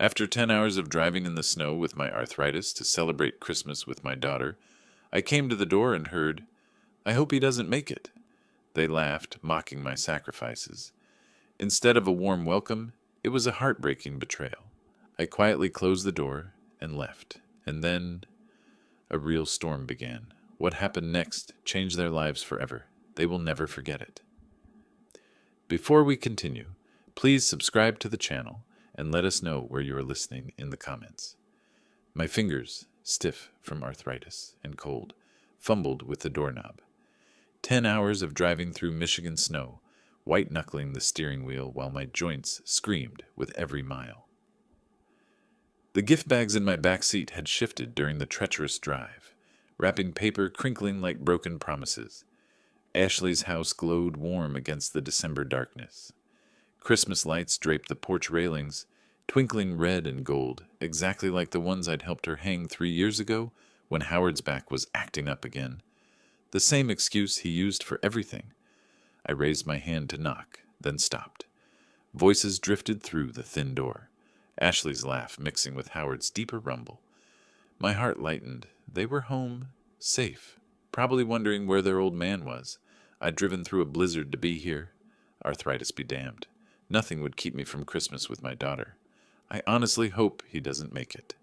After 10 hours of driving in the snow with my arthritis to celebrate Christmas with my daughter, I came to the door and heard, "I hope he doesn't make it." They laughed, mocking my sacrifices. Instead of a warm welcome, it was a heartbreaking betrayal. I quietly closed the door and left, and then a real storm began. What happened next changed their lives forever. They will never forget it. Before we continue, please subscribe to the channel and let us know where you are listening in the comments. My fingers, stiff from arthritis and cold, fumbled with the doorknob. 10 hours of driving through Michigan snow, white-knuckling the steering wheel while my joints screamed with every mile. The gift bags in my back seat had shifted during the treacherous drive, wrapping paper crinkling like broken promises. Ashley's house glowed warm against the December darkness. Christmas lights draped the porch railings, twinkling red and gold, exactly like the ones I'd helped her hang 3 years ago when Howard's back was acting up again. The same excuse he used for everything. I raised my hand to knock, then stopped. Voices drifted through the thin door, Ashley's laugh mixing with Howard's deeper rumble. My heart lightened. They were home, safe, probably wondering where their old man was. I'd driven through a blizzard to be here. Arthritis be damned. Nothing would keep me from Christmas with my daughter. I honestly hope he doesn't make it.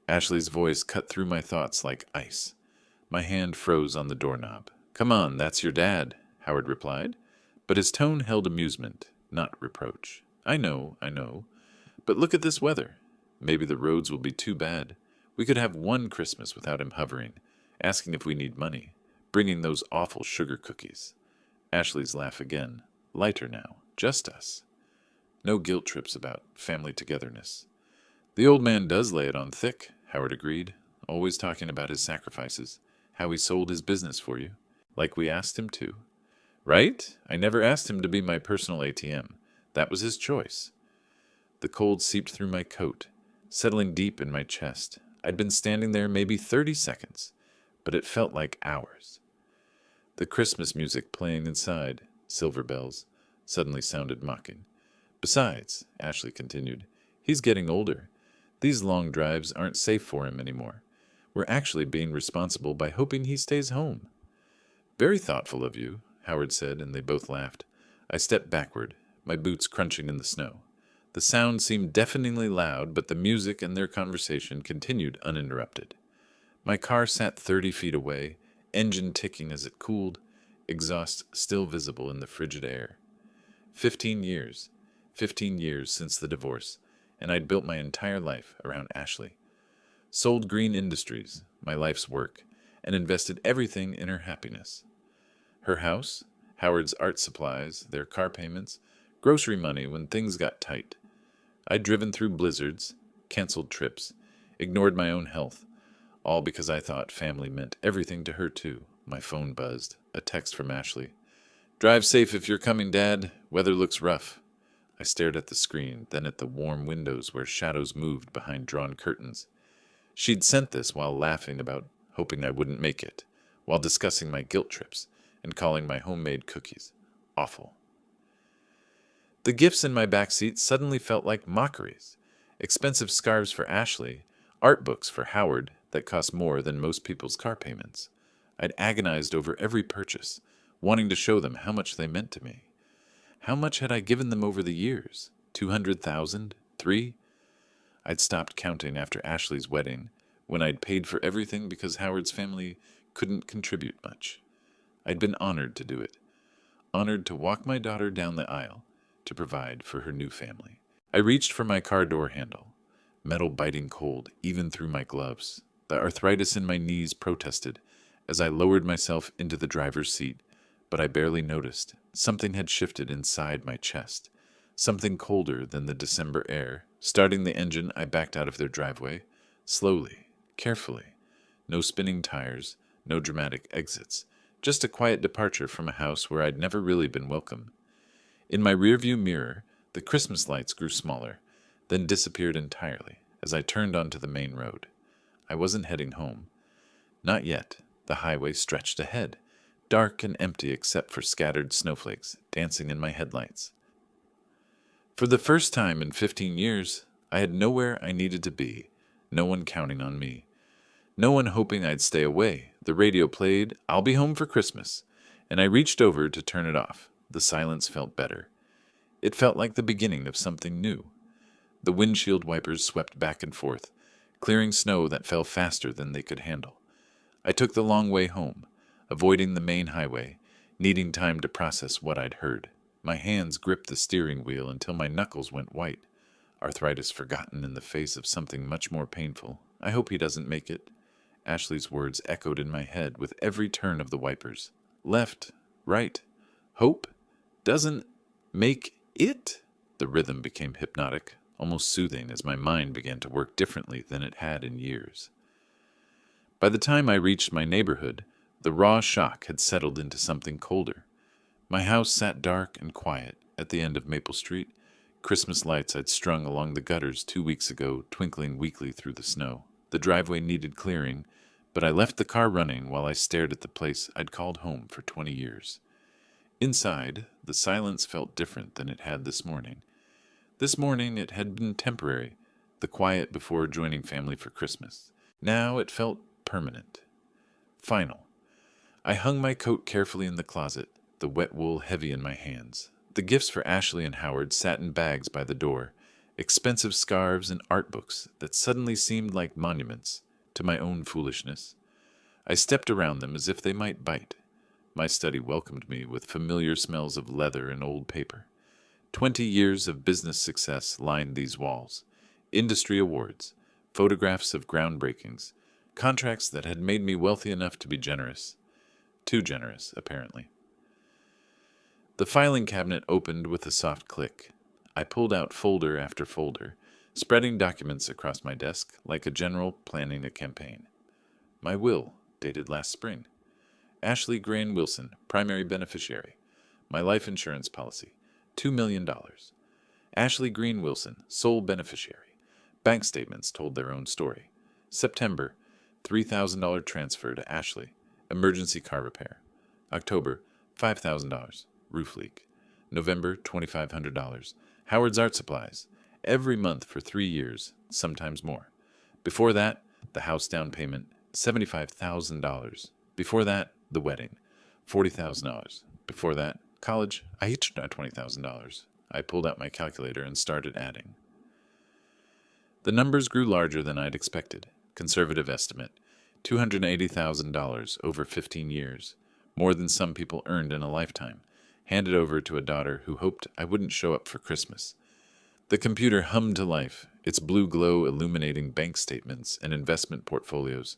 Ashley's voice cut through my thoughts like ice. My hand froze on the doorknob. "Come on, that's your dad," Howard replied, but his tone held amusement, not reproach. I know. But look at this weather. Maybe the roads will be too bad. We could have one Christmas without him hovering, asking if we need money, bringing those awful sugar cookies." Ashley's laugh again, lighter now, just us. No guilt trips about family togetherness. "The old man does lay it on thick," Howard agreed, always talking about his sacrifices, how he sold his business for you, like we asked him to. Right? I never asked him to be my personal ATM. That was his choice. The cold seeped through my coat, settling deep in my chest. I'd been standing there maybe 30 seconds, but it felt like hours. The Christmas music playing inside, silver bells, suddenly sounded mocking. "Besides," Ashley continued, "he's getting older. These long drives aren't safe for him anymore. We're actually being responsible by hoping he stays home." "Very thoughtful of you," Howard said, and they both laughed. I stepped backward, my boots crunching in the snow. The sound seemed deafeningly loud, but the music and their conversation continued uninterrupted. My car sat 30 feet away, engine ticking as it cooled, exhaust still visible in the frigid air. 15 years. 15 years since the divorce, and I'd built my entire life around Ashley. Sold Green Industries, my life's work, and invested everything in her happiness. Her house, Howard's art supplies, their car payments, grocery money when things got tight. I'd driven through blizzards, canceled trips, ignored my own health, all because I thought family meant everything to her too. My phone buzzed, a text from Ashley. "Drive safe if you're coming, Dad. Weather looks rough." I stared at the screen, then at the warm windows where shadows moved behind drawn curtains. She'd sent this while laughing about hoping I wouldn't make it, while discussing my guilt trips and calling my homemade cookies awful. The gifts in my back seat suddenly felt like mockeries. Expensive scarves for Ashley, art books for Howard that cost more than most people's car payments. I'd agonized over every purchase, wanting to show them how much they meant to me. How much had I given them over the years? 200,000? 3? I'd stopped counting after Ashley's wedding, when I'd paid for everything because Howard's family couldn't contribute much. I'd been honored to do it. Honored to walk my daughter down the aisle, to provide for her new family. I reached for my car door handle, metal biting cold even through my gloves. The arthritis in my knees protested as I lowered myself into the driver's seat, but I barely noticed. Something had shifted inside my chest, something colder than the December air. Starting the engine, I backed out of their driveway, slowly, carefully. No spinning tires, no dramatic exits, just a quiet departure from a house where I'd never really been welcome. In my rearview mirror, the Christmas lights grew smaller, then disappeared entirely as I turned onto the main road. I wasn't heading home. Not yet. The highway stretched ahead, dark and empty except for scattered snowflakes dancing in my headlights. For the first time in 15 years, I had nowhere I needed to be, no one counting on me, no one hoping I'd stay away. The radio played, "I'll be home for Christmas," and I reached over to turn it off. The silence felt better. It felt like the beginning of something new. The windshield wipers swept back and forth, clearing snow that fell faster than they could handle. I took the long way home, avoiding the main highway, needing time to process what I'd heard. My hands gripped the steering wheel until my knuckles went white. Arthritis forgotten in the face of something much more painful. I hope he doesn't make it. Ashley's words echoed in my head with every turn of the wipers. Left, right, hope, doesn't make it? The rhythm became hypnotic, almost soothing as my mind began to work differently than it had in years. By the time I reached my neighborhood, the raw shock had settled into something colder. My house sat dark and quiet at the end of Maple Street. Christmas lights I'd strung along the gutters 2 weeks ago, twinkling weakly through the snow. The driveway needed clearing, but I left the car running while I stared at the place I'd called home for 20 years. Inside, the silence felt different than it had this morning. This morning it had been temporary, the quiet before joining family for Christmas. Now it felt permanent. Final. I hung my coat carefully in the closet, the wet wool heavy in my hands. The gifts for Ashley and Howard sat in bags by the door, expensive scarves and art books that suddenly seemed like monuments to my own foolishness. I stepped around them as if they might bite. My study welcomed me with familiar smells of leather and old paper. 20 years of business success lined these walls. Industry awards, photographs of groundbreakings, contracts that had made me wealthy enough to be generous. Too generous, apparently. The filing cabinet opened with a soft click. I pulled out folder after folder, spreading documents across my desk like a general planning a campaign. My will, dated last spring. Ashley Grain Wilson, primary beneficiary. My life insurance policy, $2 million. Ashley Green Wilson, sole beneficiary. Bank statements told their own story. September, $3,000 transfer to Ashley, emergency car repair. October, $5,000, roof leak. November, $2,500. Howard's art supplies, every month for 3 years, sometimes more. Before that, the house down payment, $75,000. Before that, the wedding, $40,000. Before that, college, I each got $20,000. I pulled out my calculator and started adding. The numbers grew larger than I'd expected. Conservative estimate, $280,000 over 15 years, more than some people earned in a lifetime, handed over to a daughter who hoped I wouldn't show up for Christmas. The computer hummed to life, its blue glow illuminating bank statements and investment portfolios.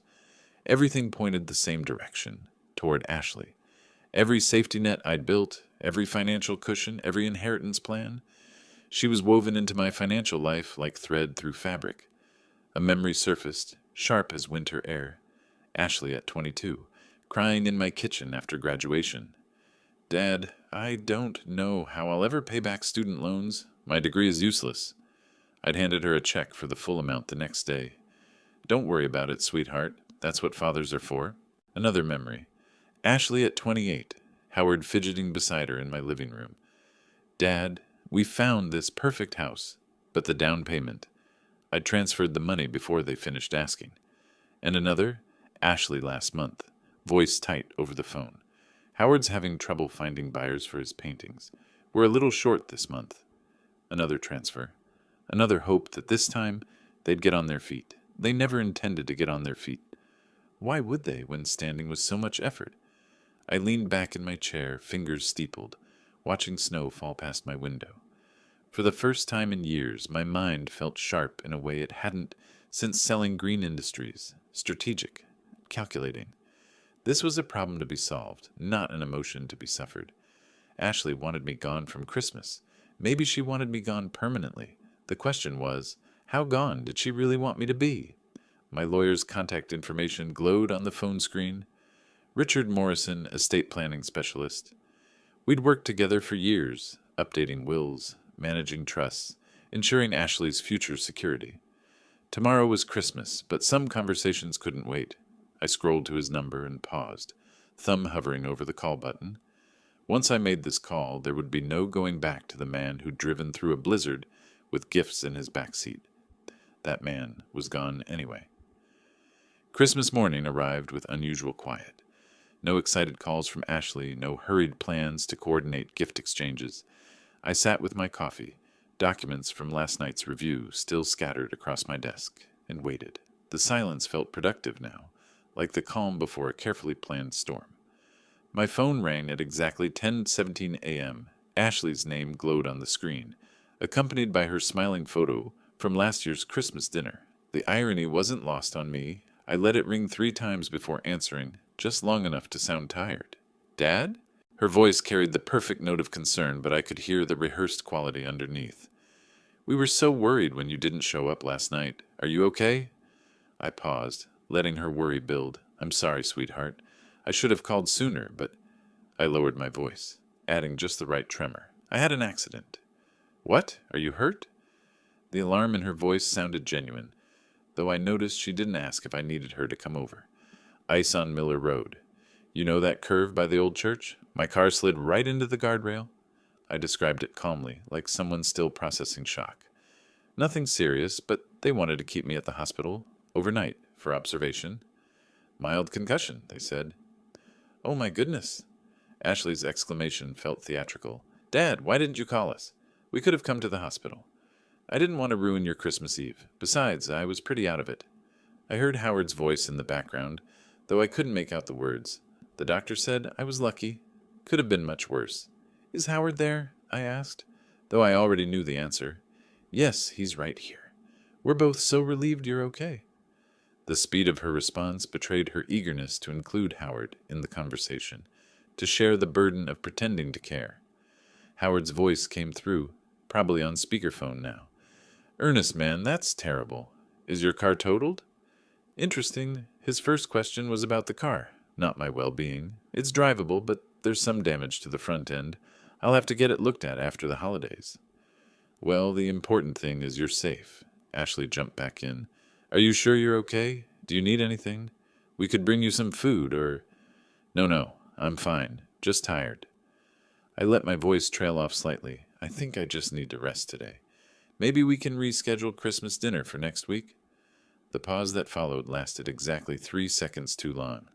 Everything pointed the same direction, toward Ashley. Every safety net I'd built, every financial cushion, every inheritance plan. She was woven into my financial life like thread through fabric. A memory surfaced, sharp as winter air. Ashley at 22, crying in my kitchen after graduation. Dad, I don't know how I'll ever pay back student loans. My degree is useless. I'd handed her a check for the full amount the next day. Don't worry about it, sweetheart. That's what fathers are for. Another memory. Ashley at 28, Howard fidgeting beside her in my living room. Dad, we found this perfect house, but the down payment. I'd transferred the money before they finished asking. And another, Ashley last month, voice tight over the phone. Howard's having trouble finding buyers for his paintings. We're a little short this month. Another transfer. Another hope that this time they'd get on their feet. They never intended to get on their feet. Why would they when standing was so much effort? I leaned back in my chair, fingers steepled, watching snow fall past my window. For the first time in years, my mind felt sharp in a way it hadn't since selling Green Industries, strategic, calculating. This was a problem to be solved, not an emotion to be suffered. Ashley wanted me gone from Christmas. Maybe she wanted me gone permanently. The question was, how gone did she really want me to be? My lawyer's contact information glowed on the phone screen. Richard Morrison, estate planning specialist. We'd worked together for years, updating wills, managing trusts, ensuring Ashley's future security. Tomorrow was Christmas, but some conversations couldn't wait. I scrolled to his number and paused, thumb hovering over the call button. Once I made this call, there would be no going back to the man who'd driven through a blizzard with gifts in his back seat. that man was gone anyway. Christmas morning arrived with unusual quiet. No excited calls from Ashley, no hurried plans to coordinate gift exchanges. I sat with my coffee, documents from last night's review still scattered across my desk, and waited. The silence felt productive now, like the calm before a carefully planned storm. My phone rang at exactly 10:17 a.m. Ashley's name glowed on the screen, accompanied by her smiling photo from last year's Christmas dinner. The irony wasn't lost on me. I let it ring 3 times before answering, just long enough to sound tired. "Dad?" Her voice carried the perfect note of concern, but I could hear the rehearsed quality underneath. "We were so worried when you didn't show up last night. Are you okay?" I paused, letting her worry build. "I'm sorry, sweetheart. I should have called sooner, but—" I lowered my voice, adding just the right tremor. "I had an accident." "What? Are you hurt?" The alarm in her voice sounded genuine, though I noticed she didn't ask if I needed her to come over. "Ice on Miller Road. You know that curve by the old church? My car slid right into the guardrail." I described it calmly, like someone still processing shock. "Nothing serious, but they wanted to keep me at the hospital overnight for observation." "Mild concussion," they said. "Oh my goodness." Ashley's exclamation felt theatrical. "Dad, why didn't you call us? We could have come to the hospital." "I didn't want to ruin your Christmas Eve. Besides, I was pretty out of it." I heard Howard's voice in the background, though I couldn't make out the words. "The doctor said I was lucky. Could have been much worse." "Is Howard there?" I asked, though I already knew the answer. "Yes, he's right here. We're both so relieved you're okay." The speed of her response betrayed her eagerness to include Howard in the conversation, to share the burden of pretending to care. Howard's voice came through, probably on speakerphone now. "Ernest, man, that's terrible. Is your car totaled?" Interesting. His first question was about the car, not my well-being. "It's drivable, but there's some damage to the front end. I'll have to get it looked at after the holidays." "Well, the important thing is you're safe." Ashley jumped back in. "Are you sure you're okay? Do you need anything? We could bring you some food, or—" No, I'm fine. Just tired." I let my voice trail off slightly. "I think I just need to rest today. Maybe we can reschedule Christmas dinner for next week?" The pause that followed lasted exactly 3 seconds too long.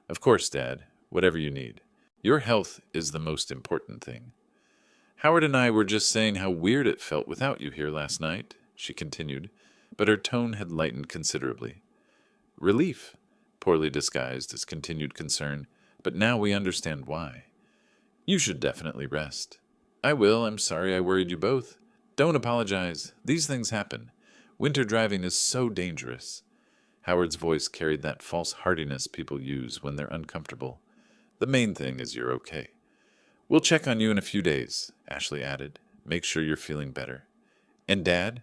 "Of course, Dad. Whatever you need. Your health is the most important thing." "Howard and I were just saying how weird it felt without you here last night," she continued, but her tone had lightened considerably. "Relief," poorly disguised as continued concern, "but now we understand why. You should definitely rest." "I will. I'm sorry I worried you both." "Don't apologize. These things happen. Winter driving is so dangerous." Howard's voice carried that false heartiness people use when they're uncomfortable. "The main thing is you're okay." "We'll check on you in a few days," Ashley added. "Make sure you're feeling better." "And Dad?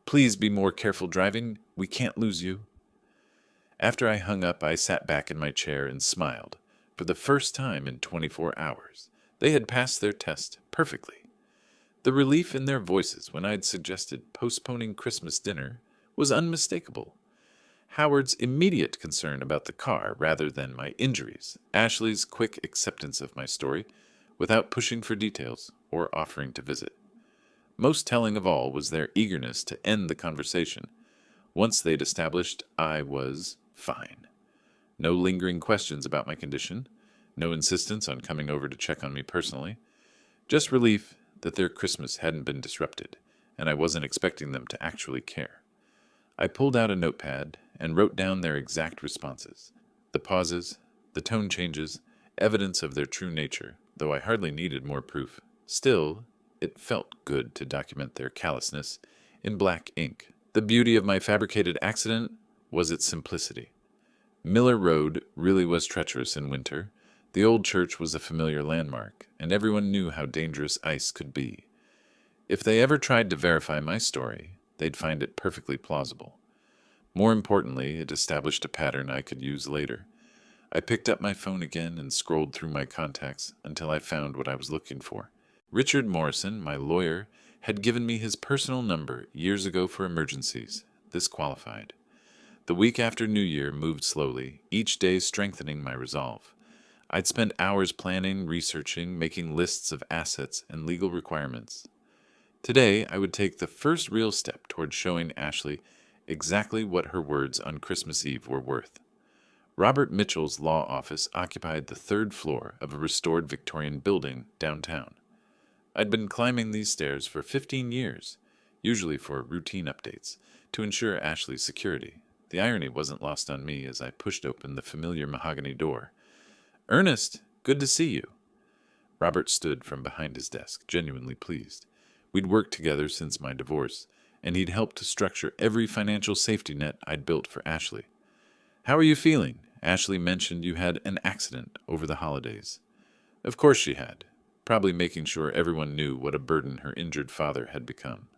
Please be more careful driving. We can't lose you." After I hung up, I sat back in my chair and smiled. For the first time in 24 hours, they had passed their test perfectly. The relief in their voices when I'd suggested postponing Christmas dinner was unmistakable. Howard's immediate concern about the car rather than my injuries, Ashley's quick acceptance of my story without pushing for details or offering to visit. Most telling of all was their eagerness to end the conversation once they'd established I was fine. No lingering questions about my condition, no insistence on coming over to check on me personally, just relief that their Christmas hadn't been disrupted, and I wasn't expecting them to actually care. I pulled out a notepad and wrote down their exact responses. The pauses, the tone changes, evidence of their true nature, though I hardly needed more proof. Still, it felt good to document their callousness in black ink. The beauty of my fabricated accident was its simplicity. Miller Road really was treacherous in winter. The old church was a familiar landmark, and everyone knew how dangerous ice could be. If they ever tried to verify my story, they'd find it perfectly plausible. More importantly, it established a pattern I could use later. I picked up my phone again and scrolled through my contacts until I found what I was looking for. Richard Morrison, my lawyer, had given me his personal number years ago for emergencies. This qualified. The week after New Year moved slowly, each day strengthening my resolve. I'd spent hours planning, researching, making lists of assets and legal requirements. Today, I would take the first real step toward showing Ashley exactly what her words on Christmas Eve were worth. Robert Mitchell's law office occupied the third floor of a restored Victorian building downtown. I'd been climbing these stairs for 15 years, usually for routine updates, to ensure Ashley's security. The irony wasn't lost on me as I pushed open the familiar mahogany door. "Ernest, good to see you." Robert stood from behind his desk, genuinely pleased. We'd worked together since my divorce, and he'd helped to structure every financial safety net I'd built for Ashley. "How are you feeling? Ashley mentioned you had an accident over the holidays." Of course she had, probably making sure everyone knew what a burden her injured father had become.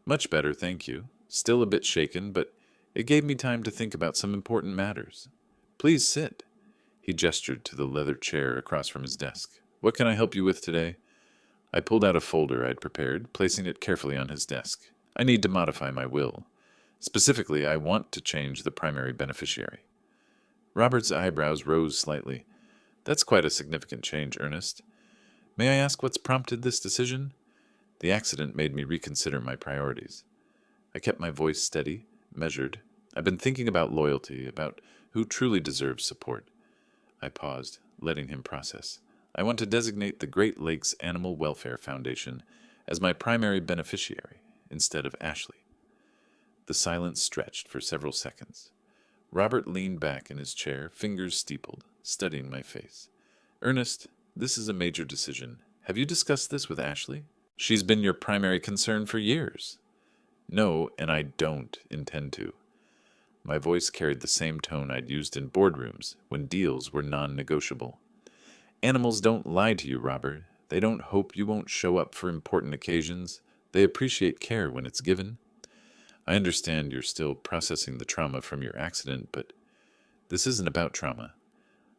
"Much better, thank you. Still a bit shaken, but it gave me time to think about some important matters. Please sit." He gestured to the leather chair across from his desk. "What can I help you with today?" I pulled out a folder I'd prepared, placing it carefully on his desk. "I need to modify my will. Specifically, I want to change the primary beneficiary." Robert's eyebrows rose slightly. "That's quite a significant change, Ernest. May I ask what's prompted this decision?" The accident made me reconsider my priorities. I kept my voice steady, measured. "I've been thinking about loyalty, about who truly deserves support." I paused, letting him process. "I want to designate the Great Lakes Animal Welfare Foundation as my primary beneficiary instead of Ashley." The silence stretched for several seconds. Robert leaned back in his chair, fingers steepled, studying my face. "Ernest, this is a major decision. Have you discussed this with Ashley? She's been your primary concern for years." "No, and I don't intend to." My voice carried the same tone I'd used in boardrooms when deals were non-negotiable. "Animals don't lie to you, Robert. They don't hope you won't show up for important occasions. They appreciate care when it's given. I understand you're still processing the trauma from your accident, but this isn't about trauma."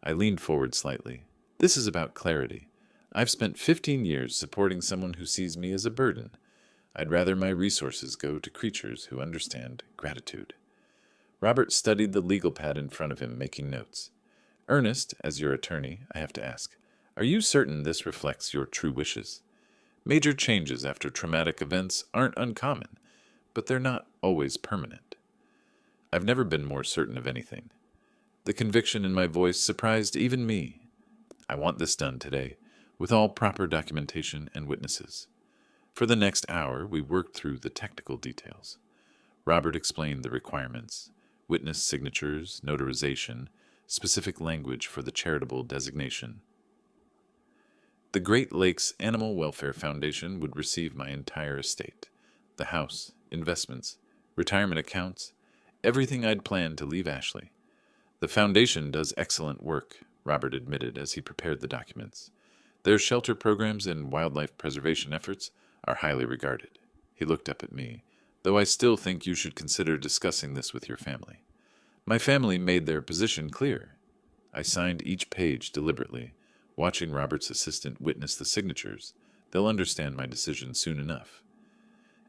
I leaned forward slightly. "This is about clarity. I've spent 15 years supporting someone who sees me as a burden. I'd rather my resources go to creatures who understand gratitude." Robert studied the legal pad in front of him, making notes. "Ernest, as your attorney, I have to ask, are you certain this reflects your true wishes? Major changes after traumatic events aren't uncommon, but they're not always permanent." I've never been more certain of anything. The conviction in my voice surprised even me. "I want this done today, with all proper documentation and witnesses." For the next hour, we worked through the technical details. Robert explained the requirements: witness signatures, notarization, specific language for the charitable designation. The Great Lakes Animal Welfare Foundation would receive my entire estate: the house, investments, retirement accounts, everything I'd planned to leave Ashley. "The foundation does excellent work," Robert admitted as he prepared the documents. "Their shelter programs and wildlife preservation efforts are highly regarded." He looked up at me. "Though I still think you should consider discussing this with your family." My family made their position clear. I signed each page deliberately, watching Robert's assistant witness the signatures. They'll understand my decision soon enough.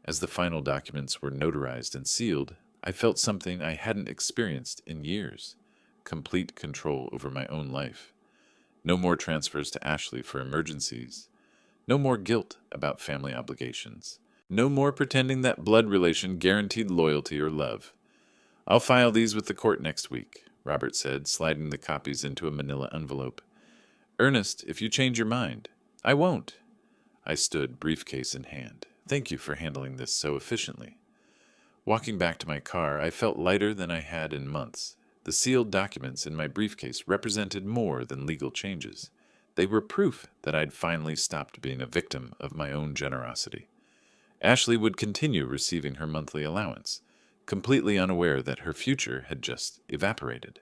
As the final documents were notarized and sealed, I felt something I hadn't experienced in years: complete control over my own life. No more transfers to Ashley for emergencies. No more guilt about family obligations. No more pretending that blood relation guaranteed loyalty or love. "I'll file these with the court next week," Robert said, sliding the copies into a manila envelope. "Ernest, if you change your mind." "I won't." I stood, briefcase in hand. "Thank you for handling this so efficiently." Walking back to my car, I felt lighter than I had in months. The sealed documents in my briefcase represented more than legal changes. They were proof that I'd finally stopped being a victim of my own generosity. Ashley would continue receiving her monthly allowance, completely unaware that her future had just evaporated.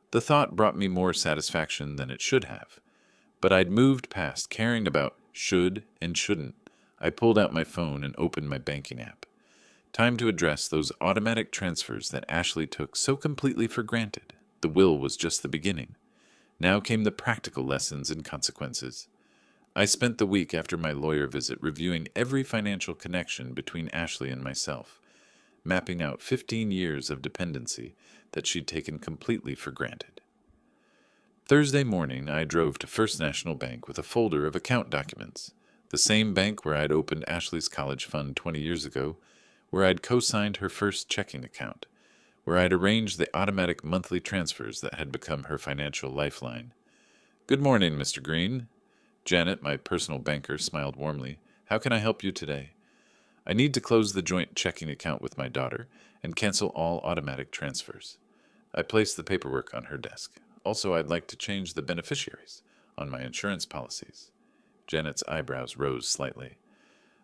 The thought brought me more satisfaction than it should have, but I'd moved past caring about should and shouldn't. I pulled out my phone and opened my banking app. Time to address those automatic transfers that Ashley took so completely for granted. The will was just the beginning. Now came the practical lessons and consequences. I spent the week after my lawyer visit reviewing every financial connection between Ashley and myself, mapping out 15 years of dependency that she'd taken completely for granted. Thursday morning, I drove to First National Bank with a folder of account documents. The same bank where I'd opened Ashley's college fund 20 years ago, where I'd co-signed her first checking account, where I'd arranged the automatic monthly transfers that had become her financial lifeline. "Good morning, Mr. Green." Janet, my personal banker, smiled warmly. "How can I help you today?" "I need to close the joint checking account with my daughter and cancel all automatic transfers." I placed the paperwork on her desk. "Also, I'd like to change the beneficiaries on my insurance policies." Janet's eyebrows rose slightly.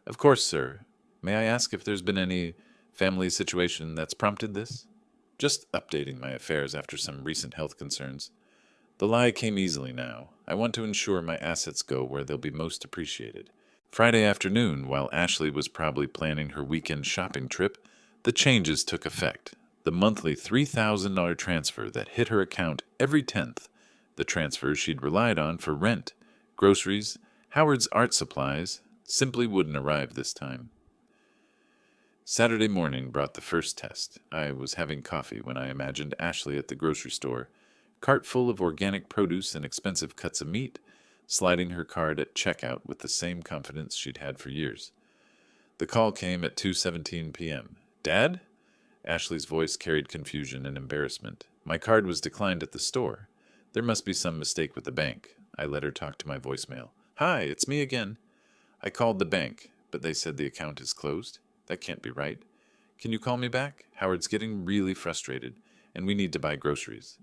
"Of course, sir. May I ask if there's been any family situation that's prompted this?" "Just updating my affairs after some recent health concerns." The lie came easily now. "I want to ensure my assets go where they'll be most appreciated." Friday afternoon, while Ashley was probably planning her weekend shopping trip, the changes took effect. The monthly $3,000 transfer that hit her account every 10th, the transfer she'd relied on for rent, groceries, Howard's art supplies, simply wouldn't arrive this time. Saturday morning brought the first test. I was having coffee when I imagined Ashley at the grocery store, cart full of organic produce and expensive cuts of meat, sliding her card at checkout with the same confidence she'd had for years. The call came at 2:17 p.m. "Dad?" Ashley's voice carried confusion and embarrassment. "My card was declined at the store. There must be some mistake with the bank." I let her talk to my voicemail. "Hi, it's me again. I called the bank, but they said the account is closed. That can't be right. Can you call me back? Howard's getting really frustrated, and we need to buy groceries."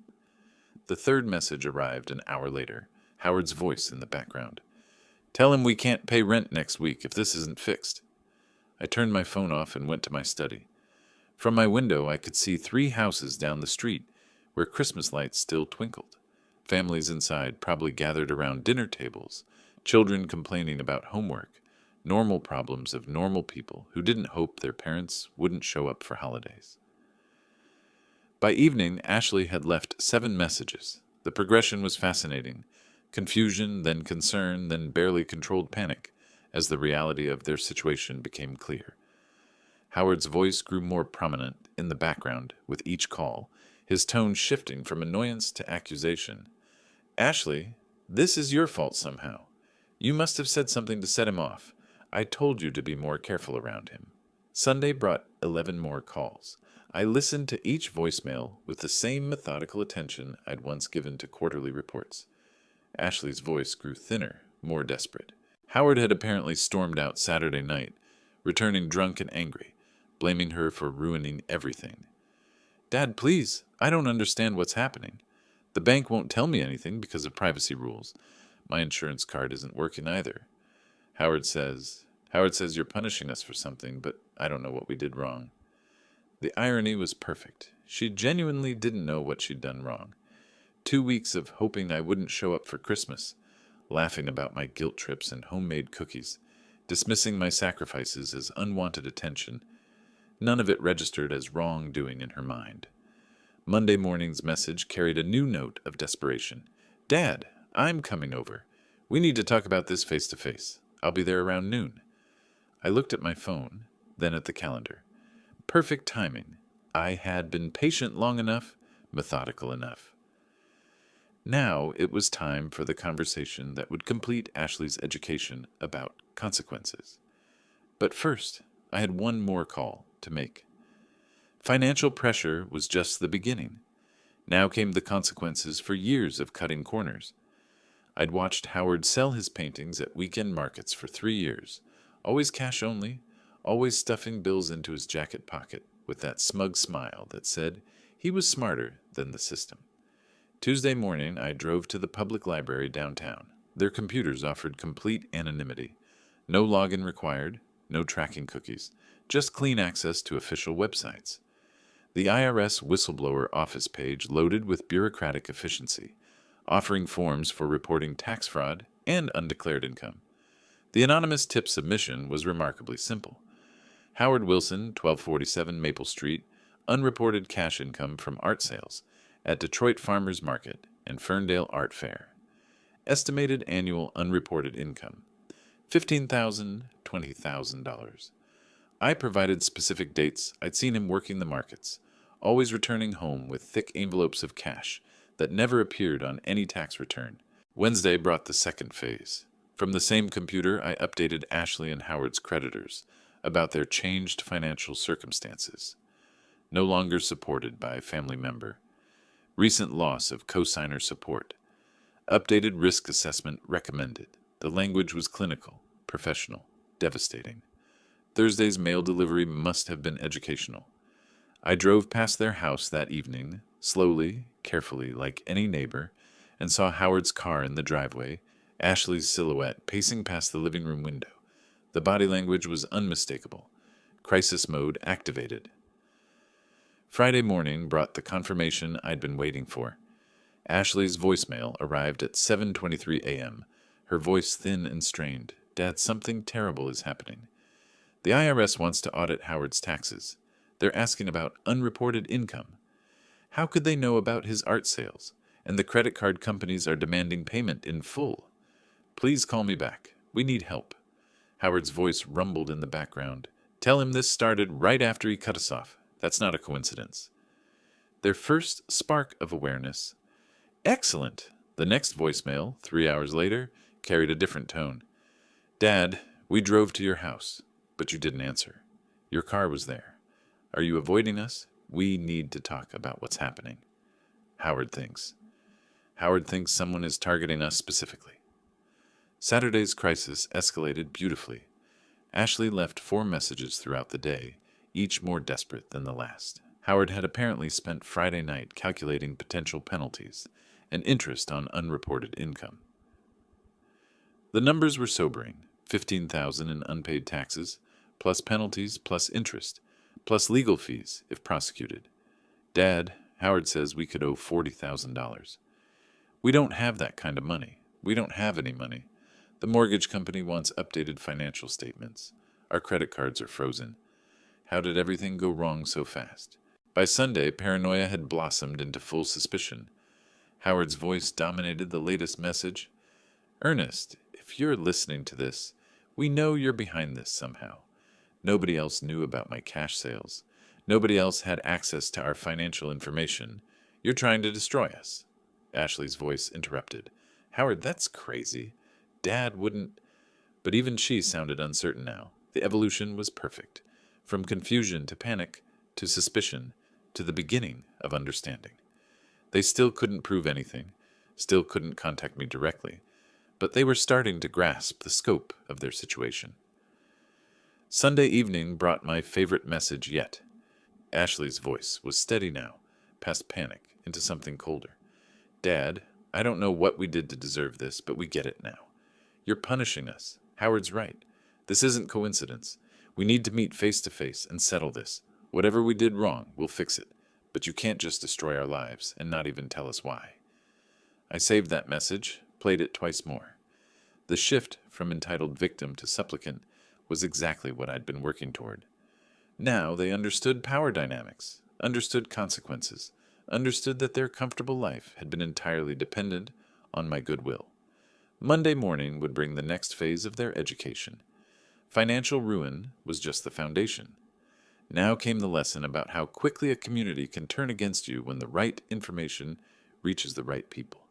The third message arrived an hour later, Howard's voice in the background. "Tell him we can't pay rent next week if this isn't fixed." I turned my phone off and went to my study. From my window, I could see 3 houses down the street, where Christmas lights still twinkled. Families inside probably gathered around dinner tables, children complaining about homework, normal problems of normal people who didn't hope their parents wouldn't show up for holidays. By evening, Ashley had left 7 messages. The progression was fascinating. Confusion, then concern, then barely controlled panic, as the reality of their situation became clear. Howard's voice grew more prominent in the background with each call, his tone shifting from annoyance to accusation. "Ashley, this is your fault somehow. You must have said something to set him off. I told you to be more careful around him." Sunday brought 11 more calls. I listened to each voicemail with the same methodical attention I'd once given to quarterly reports. Ashley's voice grew thinner, more desperate. Howard had apparently stormed out Saturday night, returning drunk and angry, blaming her for ruining everything. "Dad, please, I don't understand what's happening. The bank won't tell me anything because of privacy rules. My insurance card isn't working either. Howard says you're punishing us for something, but I don't know what we did wrong." The irony was perfect. She genuinely didn't know what she'd done wrong. 2 weeks of hoping I wouldn't show up for Christmas, laughing about my guilt trips and homemade cookies, dismissing my sacrifices as unwanted attention. None of it registered as wrongdoing in her mind. Monday morning's message carried a new note of desperation. "Dad, I'm coming over. We need to talk about this face to face. I'll be there around noon." I looked at my phone, then at the calendar. Perfect timing. I had been patient long enough, methodical enough. Now it was time for the conversation that would complete Ashley's education about consequences. But first, I had one more call to make. Financial pressure was just the beginning. Now came the consequences for years of cutting corners. I'd watched Howard sell his paintings at weekend markets for 3 years, always cash only, always stuffing bills into his jacket pocket with that smug smile that said he was smarter than the system. Tuesday morning, I drove to the public library downtown. Their computers offered complete anonymity. No login required, no tracking cookies, just clean access to official websites. The IRS whistleblower office page loaded with bureaucratic efficiency, offering forms for reporting tax fraud and undeclared income. The anonymous tip submission was remarkably simple. Howard Wilson, 1247 Maple Street, unreported cash income from art sales at Detroit Farmers Market and Ferndale Art Fair. Estimated annual unreported income, $15,000, $20,000. I provided specific dates I'd seen him working the markets, always returning home with thick envelopes of cash that never appeared on any tax return. Wednesday brought the second phase. From the same computer, I updated Ashley and Howard's creditors about their changed financial circumstances. No longer supported by a family member. Recent loss of cosigner support. Updated risk assessment recommended. The language was clinical, professional, devastating. Thursday's mail delivery must have been educational. I drove past their house that evening, slowly, carefully, like any neighbor, and saw Howard's car in the driveway, Ashley's silhouette pacing past the living room window. The body language was unmistakable. Crisis mode activated. Friday morning brought the confirmation I'd been waiting for. Ashley's voicemail arrived at 7:23 a.m., her voice thin and strained. "Dad, something terrible is happening. The IRS wants to audit Howard's taxes. They're asking about unreported income. How could they know about his art sales? And the credit card companies are demanding payment in full. Please call me back. We need help." Howard's voice rumbled in the background. "Tell him this started right after he cut us off. That's not a coincidence." Their first spark of awareness. Excellent! The next voicemail, 3 hours later, carried a different tone. "Dad, we drove to your house, but you didn't answer. Your car was there. Are you avoiding us? We need to talk about what's happening." Howard thinks. Howard thinks someone is targeting us specifically. Saturday's crisis escalated beautifully. Ashley left 4 messages throughout the day, each more desperate than the last. Howard had apparently spent Friday night calculating potential penalties and interest on unreported income. The numbers were sobering: $15,000 in unpaid taxes, plus penalties, plus interest, plus legal fees if prosecuted. "Dad, Howard says we could owe $40,000. We don't have that kind of money. We don't have any money. The mortgage company wants updated financial statements. Our credit cards are frozen. How did everything go wrong so fast?" By Sunday, paranoia had blossomed into full suspicion. Howard's voice dominated the latest message. "Ernest, if you're listening to this, we know you're behind this somehow. Nobody else knew about my cash sales. Nobody else had access to our financial information. You're trying to destroy us." Ashley's voice interrupted. "Howard, that's crazy. Dad wouldn't—" But even she sounded uncertain now. The evolution was perfect. From confusion to panic, to suspicion, to the beginning of understanding. They still couldn't prove anything, still couldn't contact me directly, but they were starting to grasp the scope of their situation. Sunday evening brought my favorite message yet. Ashley's voice was steady now, past panic, into something colder. "Dad, I don't know what we did to deserve this, but we get it now. You're punishing us. Howard's right. This isn't coincidence. We need to meet face to face and settle this. Whatever we did wrong, we'll fix it. But you can't just destroy our lives and not even tell us why." I saved that message, played it twice more. The shift from entitled victim to supplicant was exactly what I'd been working toward. Now they understood power dynamics, understood consequences, understood that their comfortable life had been entirely dependent on my goodwill. Monday morning would bring the next phase of their education. Financial ruin was just the foundation. Now came the lesson about how quickly a community can turn against you when the right information reaches the right people.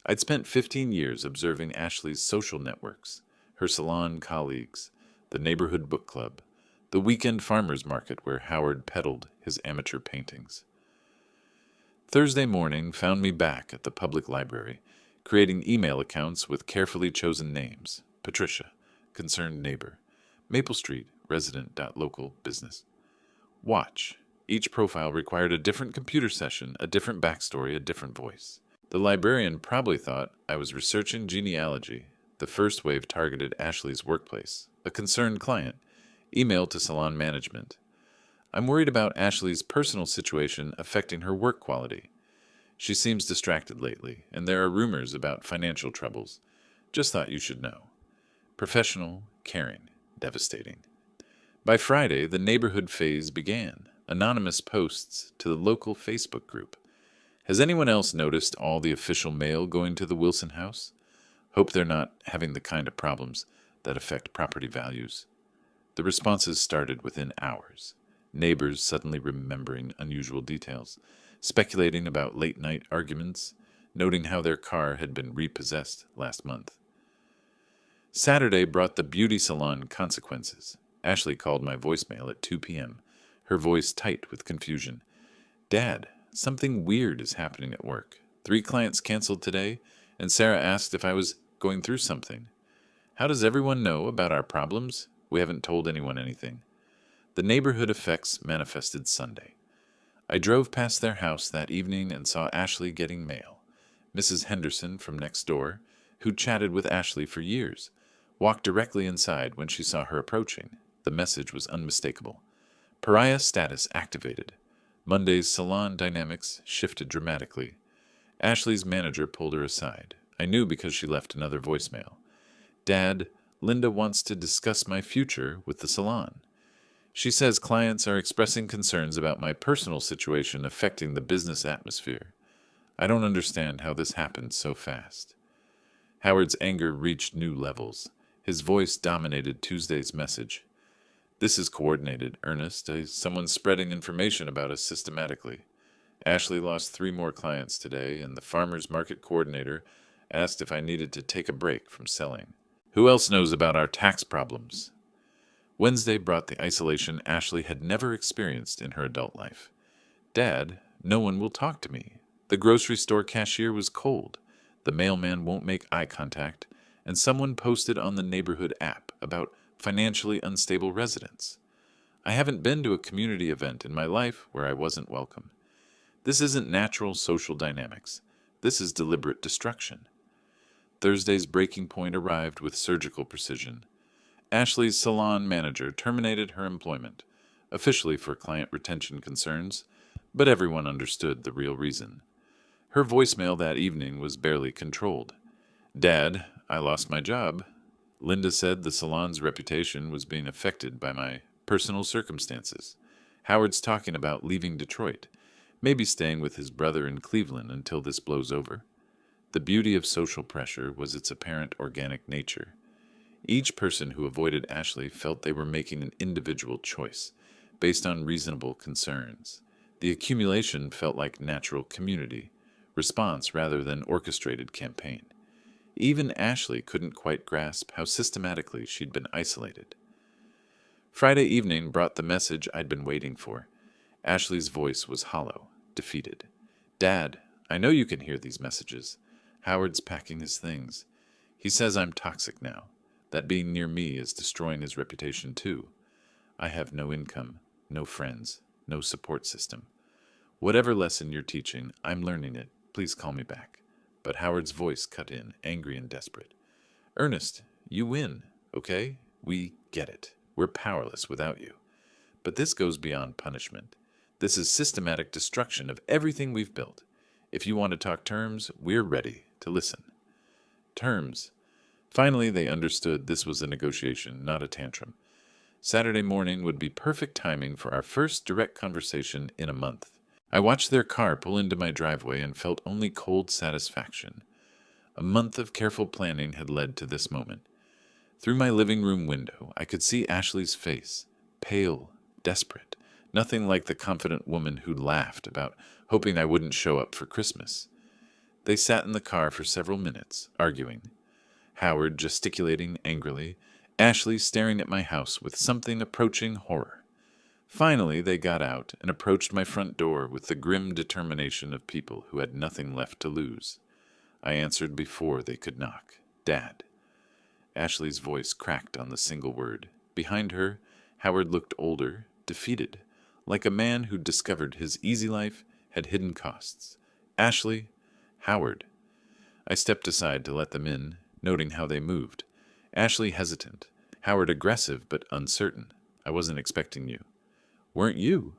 I'd spent 15 years observing Ashley's social networks, her salon colleagues, the neighborhood book club, the weekend farmers market where Howard peddled his amateur paintings. Thursday morning found me back at the public library, creating email accounts with carefully chosen names: Patricia, concerned neighbor; Maple Street, resident.local business. Watch. Each profile required a different computer session, a different backstory, a different voice. The librarian probably thought I was researching genealogy. The first wave targeted Ashley's workplace, a concerned client, email to salon management. I'm worried about Ashley's personal situation affecting her work quality. She seems distracted lately, and there are rumors about financial troubles. Just thought you should know. Professional, caring, devastating. By Friday, the neighborhood phase began. Anonymous posts to the local Facebook group. Has anyone else noticed all the official mail going to the Wilson house? Hope they're not having the kind of problems that affect property values. The responses started within hours. Neighbors suddenly remembering unusual details, speculating about late-night arguments, noting how their car had been repossessed last month. Saturday brought the beauty salon consequences. Ashley called my voicemail at 2 p.m., her voice tight with confusion. Dad, something weird is happening at work. 3 clients canceled today, and Sarah asked if I was going through something. How does everyone know about our problems? We haven't told anyone anything. The neighborhood effects manifested Sunday. I drove past their house that evening and saw Ashley getting mail. Mrs. Henderson from next door, who chatted with Ashley for years, walked directly inside when she saw her approaching. The message was unmistakable. Pariah status activated. Monday's salon dynamics shifted dramatically. Ashley's manager pulled her aside. I knew because she left another voicemail. Dad, Linda wants to discuss my future with the salon. She says clients are expressing concerns about my personal situation affecting the business atmosphere. I don't understand how this happened so fast. Howard's anger reached new levels. His voice dominated Tuesday's message. This is coordinated, Ernest. Someone's spreading information about us systematically. Ashley lost 3 more clients today, and the farmer's market coordinator asked if I needed to take a break from selling. Who else knows about our tax problems? Wednesday brought the isolation Ashley had never experienced in her adult life. Dad, no one will talk to me. The grocery store cashier was cold. The mailman won't make eye contact, and someone posted on the neighborhood app about financially unstable residents. I haven't been to a community event in my life where I wasn't welcome. This isn't natural social dynamics. This is deliberate destruction. Thursday's breaking point arrived with surgical precision. Ashley's salon manager terminated her employment, officially for client retention concerns, but everyone understood the real reason. Her voicemail that evening was barely controlled. Dad, I lost my job. Linda said the salon's reputation was being affected by my personal circumstances. Howard's talking about leaving Detroit, maybe staying with his brother in Cleveland until this blows over. The beauty of social pressure was its apparent organic nature. Each person who avoided Ashley felt they were making an individual choice, based on reasonable concerns. The accumulation felt like natural community, response rather than orchestrated campaign. Even Ashley couldn't quite grasp how systematically she'd been isolated. Friday evening brought the message I'd been waiting for. Ashley's voice was hollow, defeated. Dad, I know you can hear these messages. Howard's packing his things. He says I'm toxic now. That being near me is destroying his reputation too. I have no income, no friends, no support system. Whatever lesson you're teaching, I'm learning it. Please call me back. But Howard's voice cut in, angry and desperate. Ernest, you win, okay? We get it. We're powerless without you. But this goes beyond punishment. This is systematic destruction of everything we've built. If you want to talk terms, we're ready to listen. Terms. Finally, they understood this was a negotiation, not a tantrum. Saturday morning would be perfect timing for our first direct conversation in a month. I watched their car pull into my driveway and felt only cold satisfaction. A month of careful planning had led to this moment. Through my living room window, I could see Ashley's face, pale, desperate, nothing like the confident woman who'd laughed about hoping I wouldn't show up for Christmas. They sat in the car for several minutes, arguing. Howard gesticulating angrily, Ashley staring at my house with something approaching horror. Finally, they got out and approached my front door with the grim determination of people who had nothing left to lose. I answered before they could knock. Dad. Ashley's voice cracked on the single word. Behind her, Howard looked older, defeated, like a man who'd discovered his easy life had hidden costs. Ashley, Howard. I stepped aside to let them in, noting how they moved. Ashley hesitant, Howard aggressive but uncertain. I wasn't expecting you. Weren't you?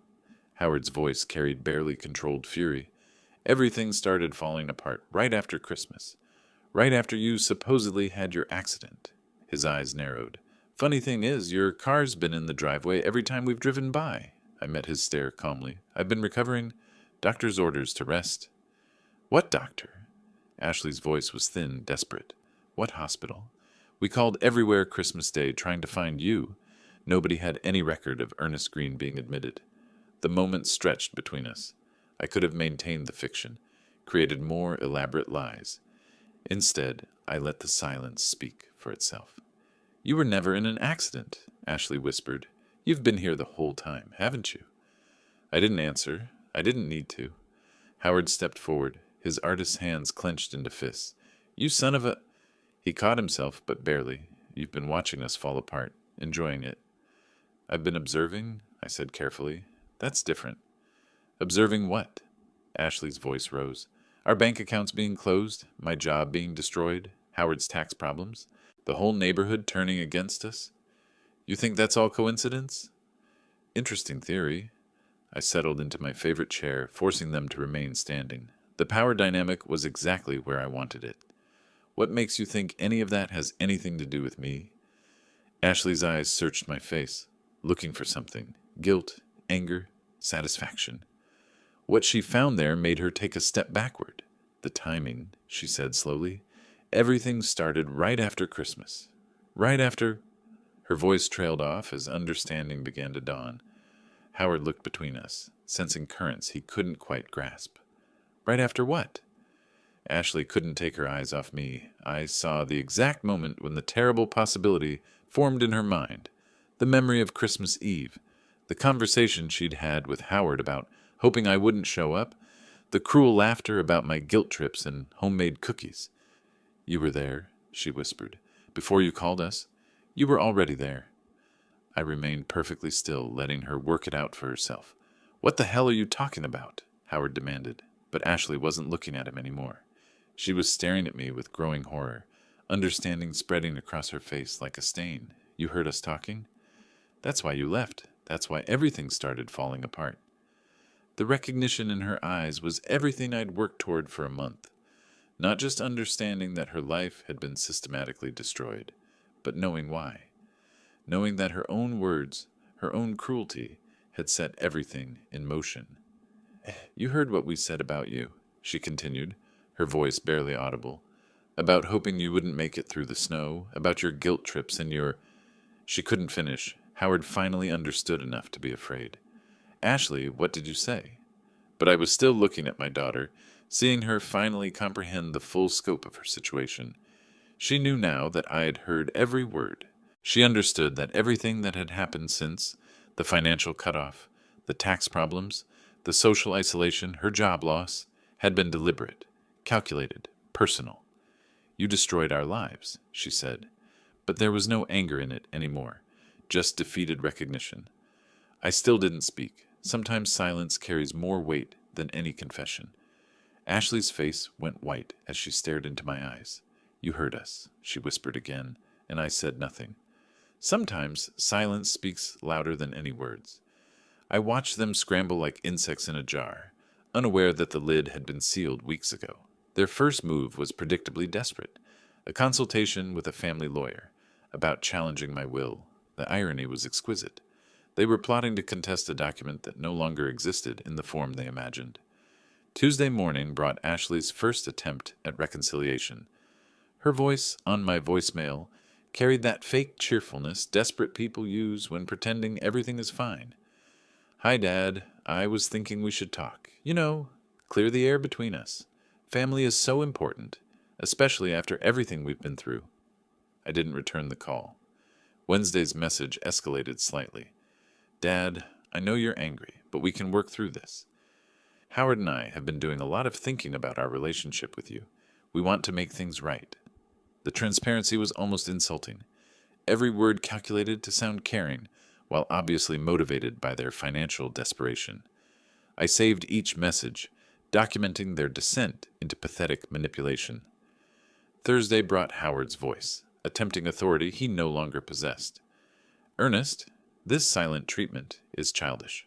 Howard's voice carried barely controlled fury. Everything started falling apart right after Christmas. Right after you supposedly had your accident. His eyes narrowed. Funny thing is, your car's been in the driveway every time we've driven by. I met his stare calmly. I've been recovering. Doctor's orders to rest. What doctor? Ashley's voice was thin, desperate. What hospital? We called everywhere Christmas Day trying to find you. Nobody had any record of Ernest Green being admitted. The moment stretched between us. I could have maintained the fiction, created more elaborate lies. Instead, I let the silence speak for itself. You were never in an accident, Ashley whispered. You've been here the whole time, haven't you? I didn't answer. I didn't need to. Howard stepped forward, his artist's hands clenched into fists. You son of a... He caught himself, but barely. You've been watching us fall apart, enjoying it. I've been observing, I said carefully. That's different. Observing what? Ashley's voice rose. Our bank accounts being closed, my job being destroyed, Howard's tax problems, the whole neighborhood turning against us. You think that's all coincidence? Interesting theory. I settled into my favorite chair, forcing them to remain standing. The power dynamic was exactly where I wanted it. What makes you think any of that has anything to do with me? Ashley's eyes searched my face, looking for something. Guilt, anger, satisfaction. What she found there made her take a step backward. The timing, she said slowly. Everything started right after Christmas. Right after... Her voice trailed off as understanding began to dawn. Howard looked between us, sensing currents he couldn't quite grasp. Right after what? Ashley couldn't take her eyes off me. I saw the exact moment when the terrible possibility formed in her mind. The memory of Christmas Eve. The conversation she'd had with Howard about hoping I wouldn't show up. The cruel laughter about my guilt trips and homemade cookies. You were there, she whispered. Before you called us. You were already there. I remained perfectly still, letting her work it out for herself. What the hell are you talking about? Howard demanded, but Ashley wasn't looking at him anymore. She was staring at me with growing horror, understanding spreading across her face like a stain. You heard us talking? That's why you left. That's why everything started falling apart. The recognition in her eyes was everything I'd worked toward for a month. Not just understanding that her life had been systematically destroyed, but knowing why. Knowing that her own words, her own cruelty, had set everything in motion. You heard what we said about you, she continued, her voice barely audible. About hoping you wouldn't make it through the snow, about your guilt trips and your... She couldn't finish. Howard finally understood enough to be afraid. Ashley, what did you say? But I was still looking at my daughter, seeing her finally comprehend the full scope of her situation. She knew now that I had heard every word. She understood that everything that had happened since, the financial cutoff, the tax problems, the social isolation, her job loss, had been deliberate, calculated, personal. You destroyed our lives, she said. But there was no anger in it anymore, just defeated recognition. I still didn't speak. Sometimes silence carries more weight than any confession. Ashley's face went white as she stared into my eyes. You heard us, she whispered again, and I said nothing. Sometimes silence speaks louder than any words. I watched them scramble like insects in a jar, unaware that the lid had been sealed weeks ago. Their first move was predictably desperate, a consultation with a family lawyer about challenging my will. The irony was exquisite. They were plotting to contest a document that no longer existed in the form they imagined. Tuesday morning brought Ashley's first attempt at reconciliation. Her voice on my voicemail carried that fake cheerfulness desperate people use when pretending everything is fine. Hi, Dad. I was thinking we should talk. You know, clear the air between us. Family is so important, especially after everything we've been through. I didn't return the call. Wednesday's message escalated slightly. Dad, I know you're angry, but we can work through this. Howard and I have been doing a lot of thinking about our relationship with you. We want to make things right. The transparency was almost insulting. Every word calculated to sound caring, while obviously motivated by their financial desperation. I saved each message, documenting their descent into pathetic manipulation. Thursday brought Howard's voice, attempting authority he no longer possessed. Ernest, this silent treatment is childish.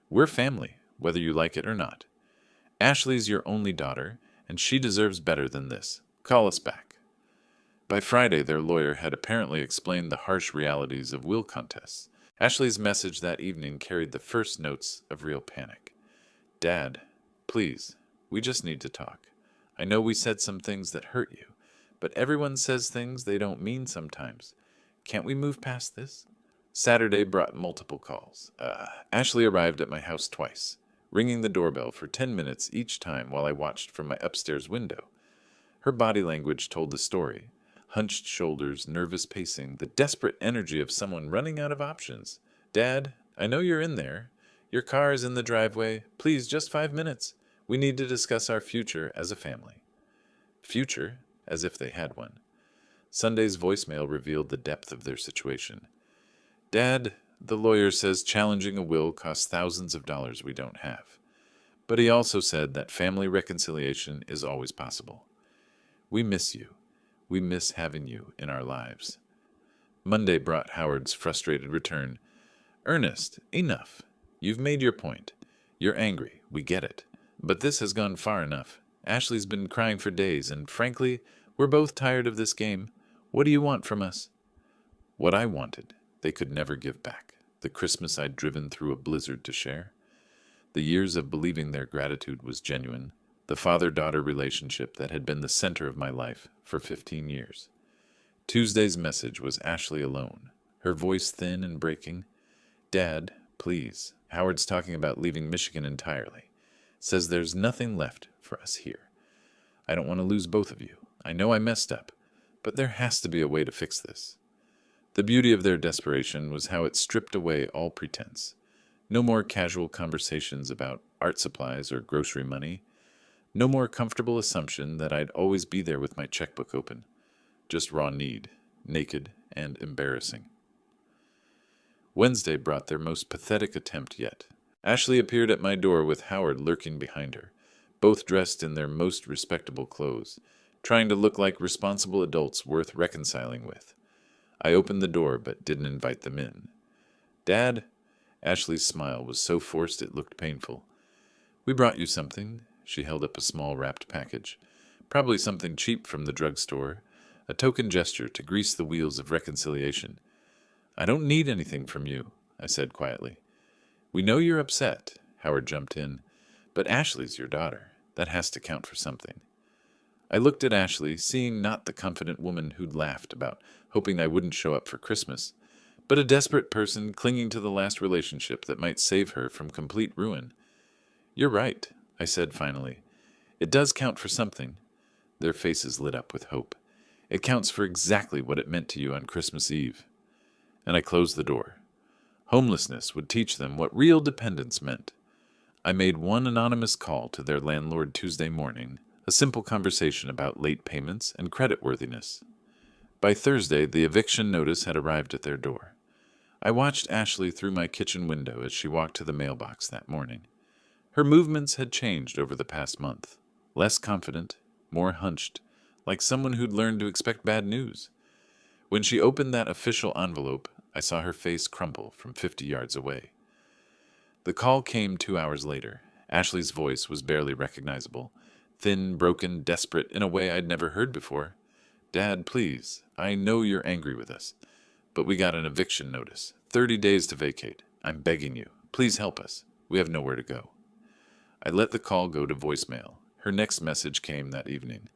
We're family, whether you like it or not. Ashley's your only daughter, and she deserves better than this. Call us back. By Friday, their lawyer had apparently explained the harsh realities of will contests. Ashley's message that evening carried the first notes of real panic. Dad, please, we just need to talk. I know we said some things that hurt you, but everyone says things they don't mean sometimes. Can't we move past this? Saturday brought multiple calls. Ashley arrived at my house twice, ringing the doorbell for 10 minutes each time while I watched from my upstairs window. Her body language told the story. Hunched shoulders, nervous pacing, the desperate energy of someone running out of options. Dad, I know you're in there. Your car is in the driveway. Please, just 5 minutes. We need to discuss our future as a family. Future? As if they had one. Sunday's voicemail revealed the depth of their situation. Dad, the lawyer says challenging a will costs thousands of dollars we don't have. But he also said that family reconciliation is always possible. We miss you. We miss having you in our lives. Monday brought Howard's frustrated return. Ernest, enough. You've made your point. You're angry. We get it. But this has gone far enough. Ashley's been crying for days, and frankly, we're both tired of this game. What do you want from us? What I wanted, they could never give back. The Christmas I'd driven through a blizzard to share. The years of believing their gratitude was genuine. The father-daughter relationship that had been the center of my life for 15 years. Tuesday's message was Ashley alone, her voice thin and breaking. Dad, please. Howard's talking about leaving Michigan entirely. Says there's nothing left for us here. I don't want to lose both of you. I know I messed up, but there has to be a way to fix this. The beauty of their desperation was how it stripped away all pretense. No more casual conversations about art supplies or grocery money. No more comfortable assumption that I'd always be there with my checkbook open. Just raw need, naked and embarrassing. Wednesday brought their most pathetic attempt yet. Ashley appeared at my door with Howard lurking behind her, both dressed in their most respectable clothes, trying to look like responsible adults worth reconciling with. I opened the door but didn't invite them in. Dad? Ashley's smile was so forced it looked painful. We brought you something. She held up a small wrapped package. Probably something cheap from the drugstore. A token gesture to grease the wheels of reconciliation. I don't need anything from you, I said quietly. We know you're upset, Howard jumped in. But Ashley's your daughter. That has to count for something. I looked at Ashley, seeing not the confident woman who'd laughed about hoping I wouldn't show up for Christmas, but a desperate person clinging to the last relationship that might save her from complete ruin. You're right, I said finally. It does count for something. Their faces lit up with hope. It counts for exactly what it meant to you on Christmas Eve. And I closed the door. Homelessness would teach them what real dependence meant. I made one anonymous call to their landlord Tuesday morning, a simple conversation about late payments and creditworthiness. By Thursday, the eviction notice had arrived at their door. I watched Ashley through my kitchen window as she walked to the mailbox that morning. Her movements had changed over the past month. Less confident, more hunched, like someone who'd learned to expect bad news. When she opened that official envelope, I saw her face crumple from 50 yards away. The call came 2 hours later. Ashley's voice was barely recognizable. Thin, broken, desperate, in a way I'd never heard before. Dad, please, I know you're angry with us, but we got an eviction notice. 30 days to vacate. I'm begging you. Please help us. We have nowhere to go. I let the call go to voicemail. Her next message came that evening.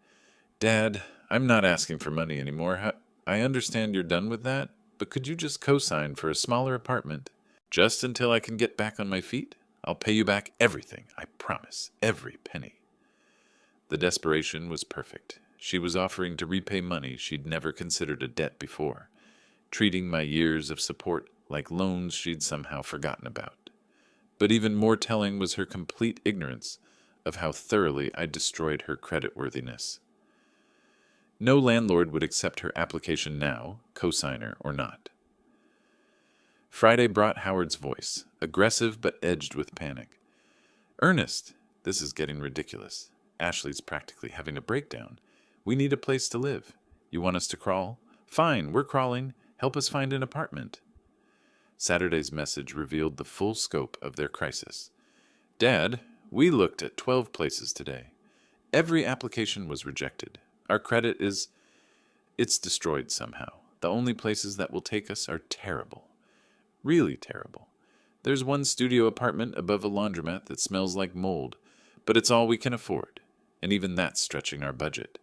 Dad, I'm not asking for money anymore. I understand you're done with that, but could you just co-sign for a smaller apartment? Just until I can get back on my feet? I'll pay you back everything, I promise, every penny. The desperation was perfect. She was offering to repay money she'd never considered a debt before, treating my years of support like loans she'd somehow forgotten about. But even more telling was her complete ignorance of how thoroughly I destroyed her creditworthiness. No landlord would accept her application now, cosigner or not. Friday brought Howard's voice, aggressive but edged with panic. Ernest, this is getting ridiculous. Ashley's practically having a breakdown. We need a place to live. You want us to crawl? Fine, we're crawling. Help us find an apartment. Saturday's message revealed the full scope of their crisis. Dad, we looked at 12 places today. Every application was rejected. Our credit it's destroyed somehow. The only places that will take us are terrible. Really terrible. There's one studio apartment above a laundromat that smells like mold, but it's all we can afford, and even that's stretching our budget.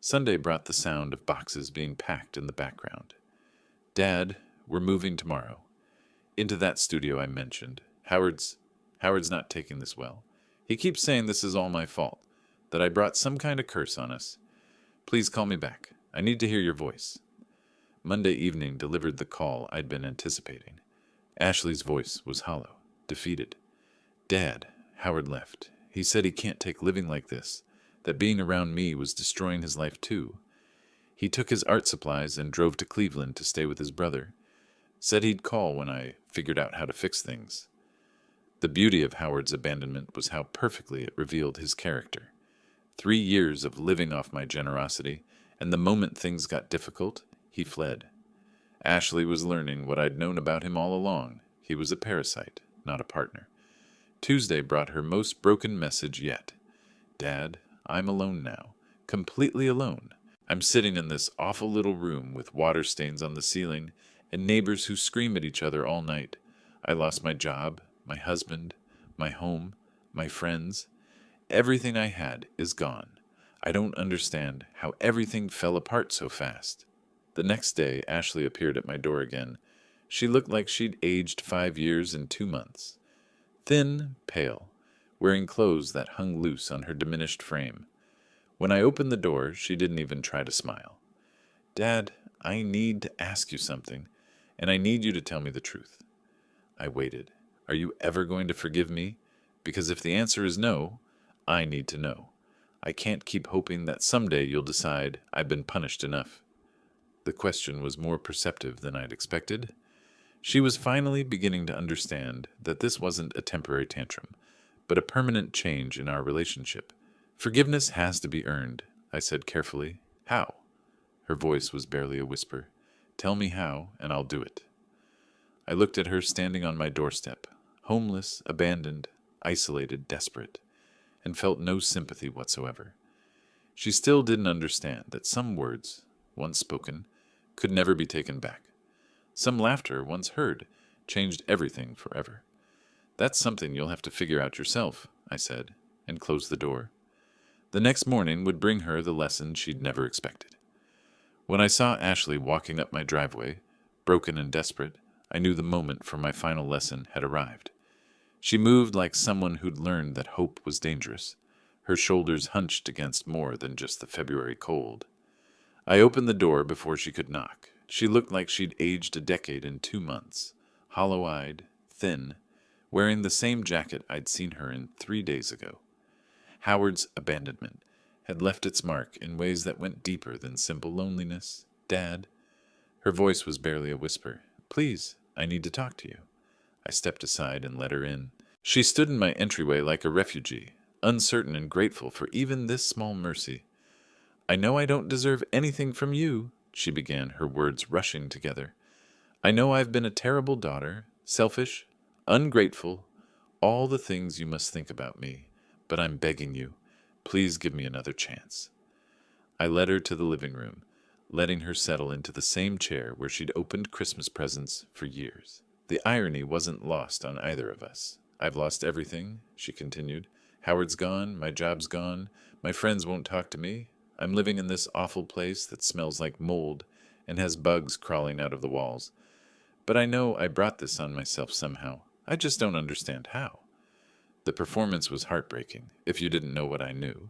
Sunday brought the sound of boxes being packed in the background. Dad, we're moving tomorrow. Into that studio I mentioned. Howard's not taking this well. He keeps saying this is all my fault, that I brought some kind of curse on us. Please call me back. I need to hear your voice. Monday evening delivered the call I'd been anticipating. Ashley's voice was hollow, defeated. Dad, Howard left. He said he can't take living like this, that being around me was destroying his life too. He took his art supplies and drove to Cleveland to stay with his brother. Said he'd call when I figured out how to fix things. The beauty of Howard's abandonment was how perfectly it revealed his character. 3 years of living off my generosity, and the moment things got difficult, he fled. Ashley was learning what I'd known about him all along. He was a parasite, not a partner. Tuesday brought her most broken message yet. Dad, I'm alone now. Completely alone. I'm sitting in this awful little room with water stains on the ceiling and neighbors who scream at each other all night. I lost my job, my husband, my home, my friends. Everything I had is gone. I don't understand how everything fell apart so fast. The next day, Ashley appeared at my door again. She looked like she'd aged 5 years and 2 months. Thin, pale, wearing clothes that hung loose on her diminished frame. When I opened the door, she didn't even try to smile. Dad, I need to ask you something, and I need you to tell me the truth. I waited. Are you ever going to forgive me? Because if the answer is no, I need to know. I can't keep hoping that someday you'll decide I've been punished enough. The question was more perceptive than I'd expected. She was finally beginning to understand that this wasn't a temporary tantrum, but a permanent change in our relationship. Forgiveness has to be earned, I said carefully. How? Her voice was barely a whisper. Tell me how, and I'll do it. I looked at her standing on my doorstep, homeless, abandoned, isolated, desperate, and felt no sympathy whatsoever. She still didn't understand that some words, once spoken, could never be taken back. Some laughter, once heard, changed everything forever. That's something you'll have to figure out yourself, I said, and closed the door. The next morning would bring her the lesson she'd never expected. When I saw Ashley walking up my driveway, broken and desperate, I knew the moment for my final lesson had arrived. She moved like someone who'd learned that hope was dangerous, her shoulders hunched against more than just the February cold. I opened the door before she could knock. She looked like she'd aged a decade in 2 months, hollow-eyed, thin, wearing the same jacket I'd seen her in 3 days ago. Howard's abandonment had left its mark in ways that went deeper than simple loneliness. Dad, her voice was barely a whisper. Please, I need to talk to you. I stepped aside and let her in. She stood in my entryway like a refugee, uncertain and grateful for even this small mercy. I know I don't deserve anything from you, she began, her words rushing together. I know I've been a terrible daughter, selfish, ungrateful, all the things you must think about me, but I'm begging you, please give me another chance. I led her to the living room, letting her settle into the same chair where she'd opened Christmas presents for years. The irony wasn't lost on either of us. I've lost everything, she continued. Howard's gone, my job's gone, my friends won't talk to me. I'm living in this awful place that smells like mold and has bugs crawling out of the walls. But I know I brought this on myself somehow. I just don't understand how. The performance was heartbreaking, if you didn't know what I knew.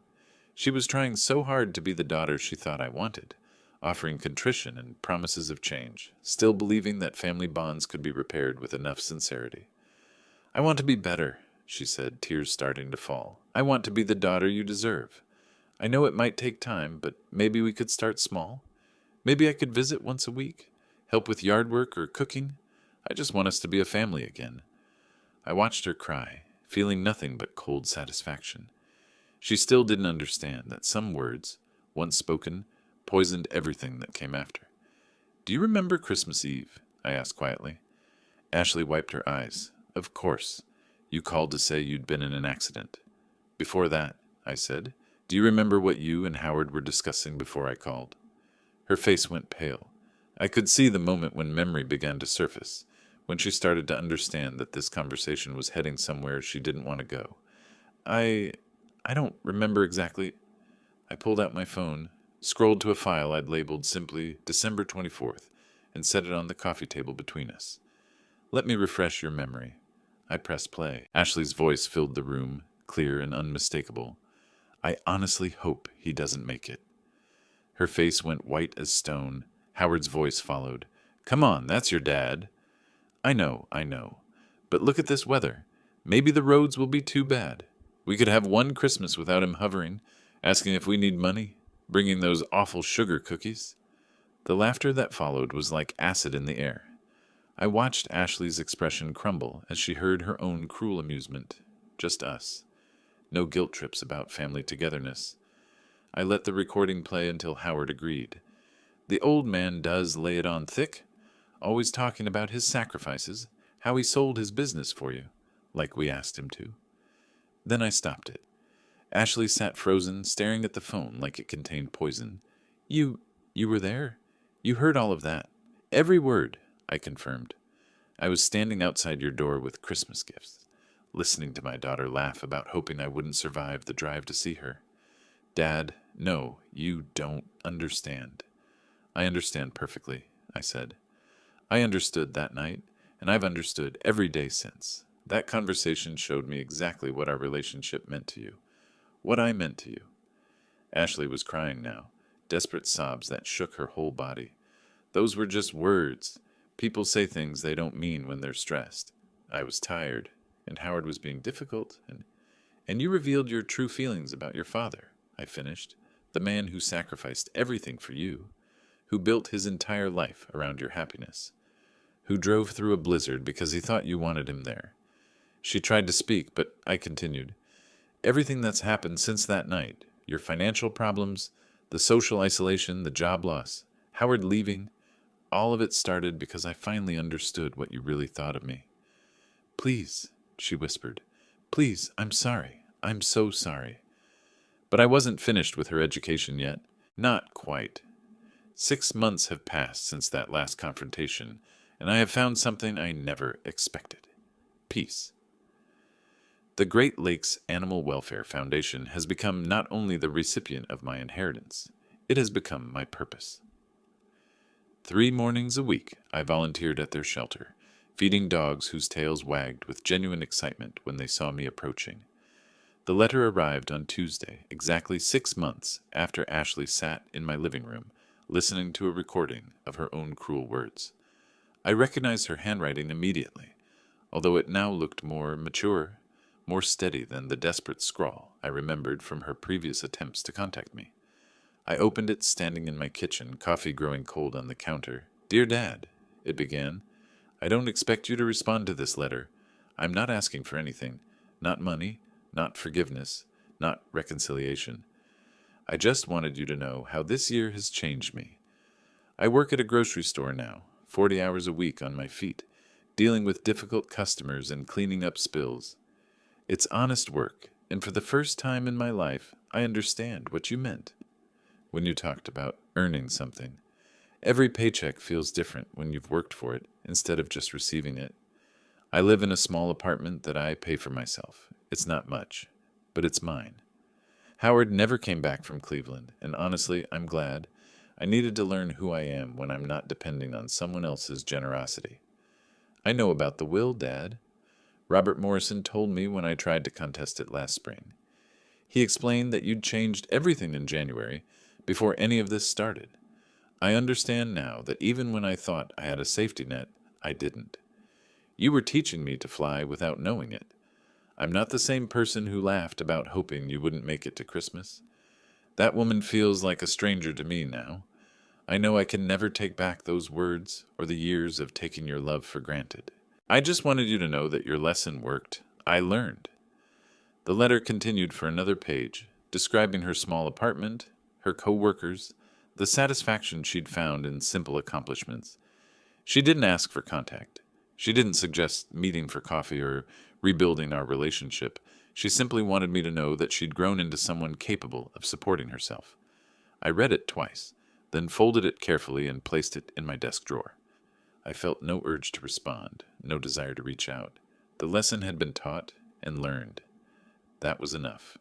She was trying so hard to be the daughter she thought I wanted, offering contrition and promises of change, still believing that family bonds could be repaired with enough sincerity. I want to be better, she said, tears starting to fall. I want to be the daughter you deserve. I know it might take time, but maybe we could start small. Maybe I could visit once a week, help with yard work or cooking. I just want us to be a family again. I watched her cry, feeling nothing but cold satisfaction. She still didn't understand that some words, once spoken, poisoned everything that came after. Do you remember Christmas Eve? I asked quietly. Ashley wiped her eyes. Of course. You called to say you'd been in an accident. Before that, I said, do you remember what you and Howard were discussing before I called? Her face went pale. I could see the moment when memory began to surface, when she started to understand that this conversation was heading somewhere she didn't want to go. I don't remember exactly. I pulled out my phone, scrolled to a file I'd labeled simply December 24th, and set it on the coffee table between us. Let me refresh your memory. I pressed play. Ashley's voice filled the room, clear and unmistakable. I honestly hope he doesn't make it. Her face went white as stone. Howard's voice followed. "Come on, that's your dad." I know. But look at this weather. Maybe the roads will be too bad. We could have one Christmas without him hovering, asking if we need money, bringing those awful sugar cookies." The laughter that followed was like acid in the air. I watched Ashley's expression crumble as she heard her own cruel amusement. Just us. No guilt trips about family togetherness. I let the recording play until Howard agreed. "The old man does lay it on thick, always talking about his sacrifices, how he sold his business for you, like we asked him to." Then I stopped it. Ashley sat frozen, staring at the phone like it contained poison. You were there? You heard all of that? Every word," I confirmed. "I was standing outside your door with Christmas gifts, listening to my daughter laugh about hoping I wouldn't survive the drive to see her." "Dad, no, you don't understand." "I understand perfectly," I said. "I understood that night, and I've understood every day since. That conversation showed me exactly what our relationship meant to you, what I meant to you." Ashley was crying now, desperate sobs that shook her whole body. "Those were just words. People say things they don't mean when they're stressed. I was tired, and Howard was being difficult, and you revealed your true feelings about your father," I finished. "The man who sacrificed everything for you, who built his entire life around your happiness, who drove through a blizzard because he thought you wanted him there." She tried to speak, but I continued. "Everything that's happened since that night, your financial problems, the social isolation, the job loss, Howard leaving, all of it started because I finally understood what you really thought of me." "Please," she whispered. "Please, I'm sorry. I'm so sorry." But I wasn't finished with her education yet. Not quite. 6 months have passed since that last confrontation, and I have found something I never expected. Peace. The Great Lakes Animal Welfare Foundation has become not only the recipient of my inheritance, it has become my purpose. 3 mornings a week, I volunteered at their shelter, feeding dogs whose tails wagged with genuine excitement when they saw me approaching. The letter arrived on Tuesday, exactly 6 months after Ashley sat in my living room, listening to a recording of her own cruel words. I recognized her handwriting immediately, although it now looked more mature, more steady than the desperate scrawl I remembered from her previous attempts to contact me. I opened it standing in my kitchen, coffee growing cold on the counter. "Dear Dad," it began, "I don't expect you to respond to this letter. I'm not asking for anything. Not money, not forgiveness, not reconciliation. I just wanted you to know how this year has changed me. I work at a grocery store now, 40 hours a week on my feet, dealing with difficult customers and cleaning up spills. It's honest work, and for the first time in my life, I understand what you meant when you talked about earning something. Every paycheck feels different when you've worked for it instead of just receiving it. I live in a small apartment that I pay for myself. It's not much, but it's mine. Howard never came back from Cleveland, and honestly, I'm glad. I needed to learn who I am when I'm not depending on someone else's generosity. I know about the will, Dad. Robert Morrison told me when I tried to contest it last spring. He explained that you'd changed everything in January before any of this started. I understand now that even when I thought I had a safety net, I didn't. You were teaching me to fly without knowing it. I'm not the same person who laughed about hoping you wouldn't make it to Christmas. That woman feels like a stranger to me now. I know I can never take back those words or the years of taking your love for granted. I just wanted you to know that your lesson worked. I learned." The letter continued for another page, describing her small apartment, her co-workers, the satisfaction she'd found in simple accomplishments. She didn't ask for contact. She didn't suggest meeting for coffee or rebuilding our relationship. She simply wanted me to know that she'd grown into someone capable of supporting herself. I read it twice, then folded it carefully and placed it in my desk drawer. I felt no urge to respond, no desire to reach out. The lesson had been taught and learned. That was enough.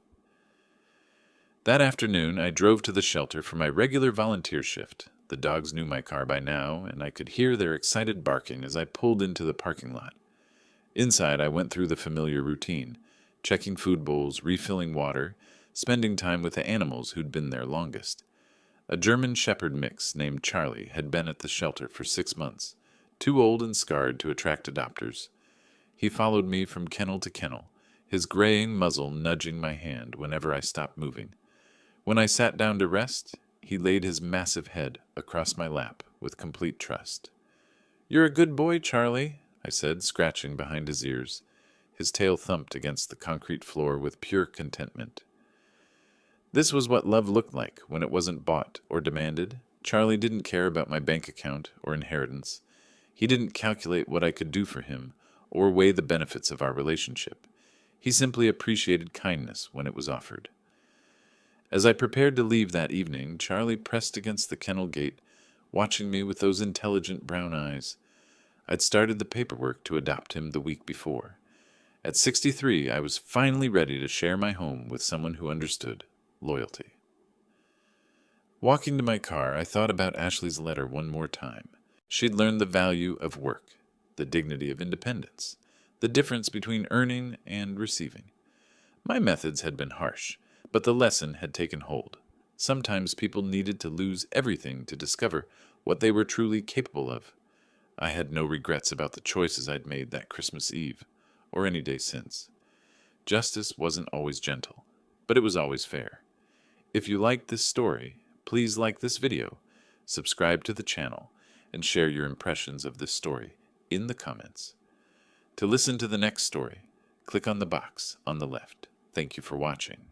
That afternoon, I drove to the shelter for my regular volunteer shift. The dogs knew my car by now, and I could hear their excited barking as I pulled into the parking lot. Inside, I went through the familiar routine, checking food bowls, refilling water, spending time with the animals who'd been there longest. A German Shepherd mix named Charlie had been at the shelter for 6 months, too old and scarred to attract adopters. He followed me from kennel to kennel, his graying muzzle nudging my hand whenever I stopped moving. When I sat down to rest, he laid his massive head across my lap with complete trust. "You're a good boy, Charlie," I said, scratching behind his ears. His tail thumped against the concrete floor with pure contentment. This was what love looked like when it wasn't bought or demanded. Charlie didn't care about my bank account or inheritance. He didn't calculate what I could do for him or weigh the benefits of our relationship. He simply appreciated kindness when it was offered. As I prepared to leave that evening, Charlie pressed against the kennel gate, watching me with those intelligent brown eyes. I'd started the paperwork to adopt him the week before. At 63, I was finally ready to share my home with someone who understood loyalty. Walking to my car, I thought about Ashley's letter one more time. She'd learned the value of work, the dignity of independence, the difference between earning and receiving. My methods had been harsh, but the lesson had taken hold. Sometimes people needed to lose everything to discover what they were truly capable of. I had no regrets about the choices I'd made that Christmas Eve, or any day since. Justice wasn't always gentle, but it was always fair. If you liked this story, please like this video, subscribe to the channel, and share your impressions of this story in the comments. To listen to the next story, click on the box on the left. Thank you for watching.